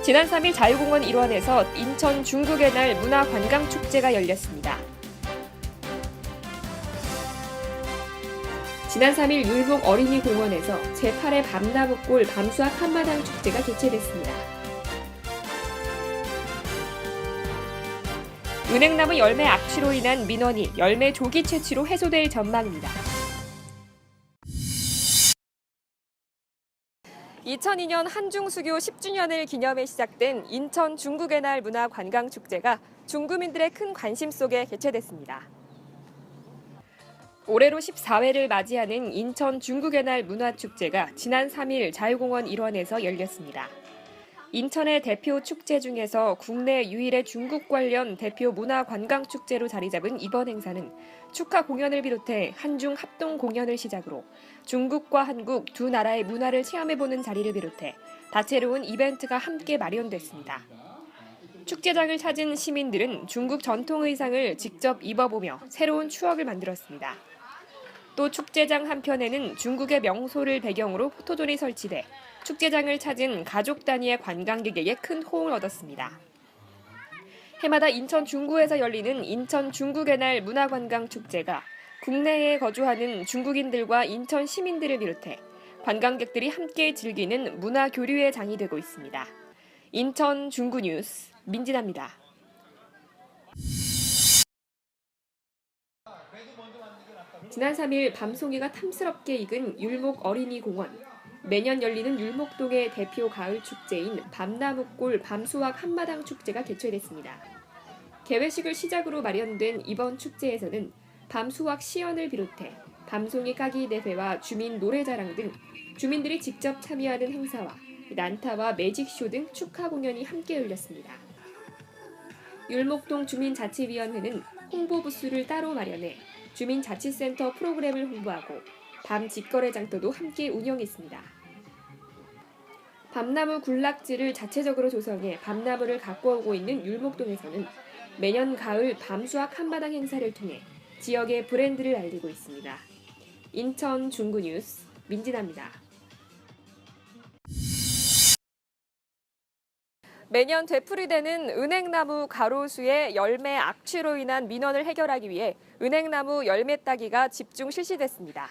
지난 3일 자유공원 일원에서 인천 중국의 날 문화관광축제가 열렸습니다. 지난 3일 율곡 어린이공원에서 제8회 밤나무골 밤수학 한마당 축제가 개최됐습니다. 은행나무 열매 악취로 인한 민원이 열매 조기 채취로 해소될 전망입니다. 2002년 한중수교 10주년을 기념해 시작된 인천 중국의 날 문화관광축제가 중구민들의 큰 관심 속에 개최됐습니다. 올해로 14회를 맞이하는 인천 중국의 날 문화축제가 지난 3일 자유공원 일원에서 열렸습니다. 인천의 대표 축제 중에서 국내 유일의 중국 관련 대표 문화관광축제로 자리 잡은 이번 행사는 축하 공연을 비롯해 한중 합동 공연을 시작으로 중국과 한국 두 나라의 문화를 체험해보는 자리를 비롯해 다채로운 이벤트가 함께 마련됐습니다. 축제장을 찾은 시민들은 중국 전통 의상을 직접 입어보며 새로운 추억을 만들었습니다. 또 축제장 한편에는 중국의 명소를 배경으로 포토존이 설치돼 축제장을 찾은 가족 단위의 관광객에게 큰 호응을 얻었습니다. 해마다 인천 중구에서 열리는 인천 중국의 날 문화관광축제가 국내에 거주하는 중국인들과 인천 시민들을 비롯해 관광객들이 함께 즐기는 문화교류의 장이 되고 있습니다. 인천 중구 뉴스 민진아입니다. 지난 3일 밤송이가 탐스럽게 익은 율곡 어린이공원. 매년 열리는 율곡동의 대표 가을 축제인 밤나무골 밤수학 한마당 축제가 개최됐습니다. 개회식을 시작으로 마련된 이번 축제에서는 밤수학 시연을 비롯해 밤송이 까기 대회와 주민 노래자랑 등 주민들이 직접 참여하는 행사와 난타와 매직쇼 등 축하 공연이 함께 열렸습니다. 율곡동 주민자치위원회는 홍보 부스를 따로 마련해 주민자치센터 프로그램을 홍보하고 밤 집거래 장터도 함께 운영했습니다. 밤나무 군락지를 자체적으로 조성해 밤나무를 가꿔오고 있는 율곡동에서는 매년 가을 밤수학 한마당 행사를 통해 지역의 브랜드를 알리고 있습니다. 인천 중구 뉴스 민진아입니다. 매년 되풀이되는 은행나무 가로수의 열매 악취로 인한 민원을 해결하기 위해 은행나무 열매 따기가 집중 실시됐습니다.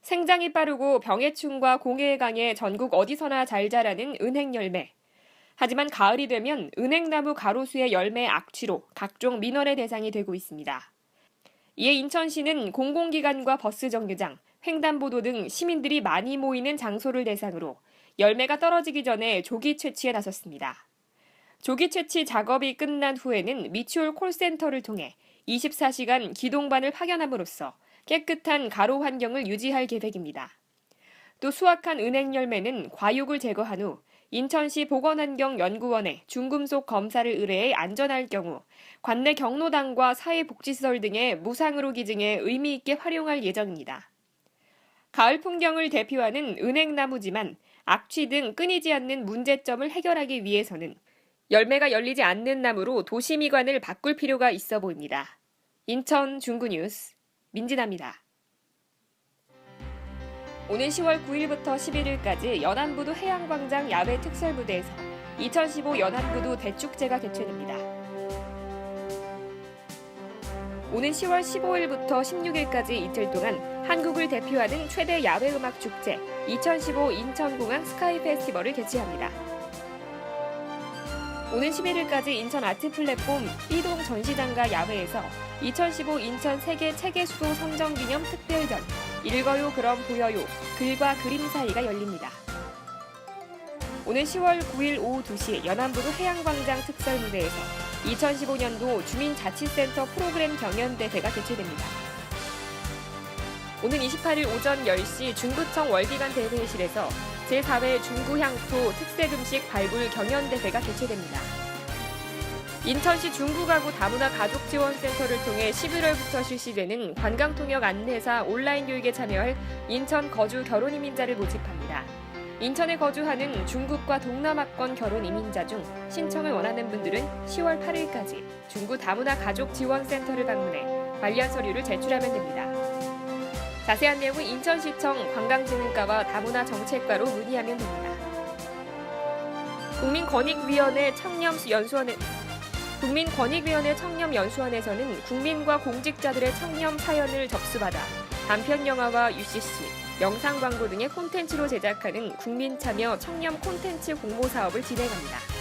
생장이 빠르고 병해충과 공해에 강해 전국 어디서나 잘 자라는 은행열매. 하지만 가을이 되면 은행나무 가로수의 열매 악취로 각종 민원의 대상이 되고 있습니다. 이에 인천시는 공공기관과 버스 정류장, 횡단보도 등 시민들이 많이 모이는 장소를 대상으로 열매가 떨어지기 전에 조기 채취에 나섰습니다. 조기 채취 작업이 끝난 후에는 미추홀 콜센터를 통해 24시간 기동반을 파견함으로써 깨끗한 가로 환경을 유지할 계획입니다. 또 수확한 은행 열매는 과육을 제거한 후 인천시 보건환경연구원에 중금속 검사를 의뢰해 안전할 경우 관내 경로당과 사회복지시설 등의 무상으로 기증해 의미 있게 활용할 예정입니다. 가을 풍경을 대표하는 은행나무지만 악취 등 끊이지 않는 문제점을 해결하기 위해서는 열매가 열리지 않는 나무로 도시미관을 바꿀 필요가 있어 보입니다. 인천 중구 뉴스 민진아입니다. 오는 10월 9일부터 11일까지 연안부두 해양광장 야외 특설무대에서 2015 연안부두 대축제가 개최됩니다. 오는 10월 15일부터 16일까지 이틀 동안 한국을 대표하는 최대 야외 음악 축제 2015 인천공항 스카이 페스티벌을 개최합니다. 오는 11일까지 인천 아트 플랫폼 B동 전시장과 야외에서 2015 인천 세계 체계 수도 성정기념 특별전 읽어요 그럼 보여요 글과 그림 사이가 열립니다. 오는 10월 9일 오후 2시 연안부두 해양광장 특설무대에서 2015년도 주민자치센터 프로그램 경연대회가 개최됩니다. 오는 28일 오전 10시 중구청 월기관 대회실에서 제4회 중구향토 특색음식 발굴 경연대회가 개최됩니다. 인천시 중구가구 다문화 가족지원센터를 통해 11월부터 실시되는 관광통역 안내사 온라인 교육에 참여할 인천 거주 결혼 이민자를 모집합니다. 인천에 거주하는 중국과 동남아권 결혼 이민자 중 신청을 원하는 분들은 10월 8일까지 중구 다문화 가족지원센터를 방문해 관련 서류를 제출하면 됩니다. 자세한 내용은 인천시청 관광진흥과와 다문화 정책과로 문의하면 됩니다. 국민권익위원회 청렴연수원에서는 국민과 공직자들의 청렴 사연을 접수받아 단편 영화와 UCC, 영상 광고 등의 콘텐츠로 제작하는 국민참여 청렴 콘텐츠 공모 사업을 진행합니다.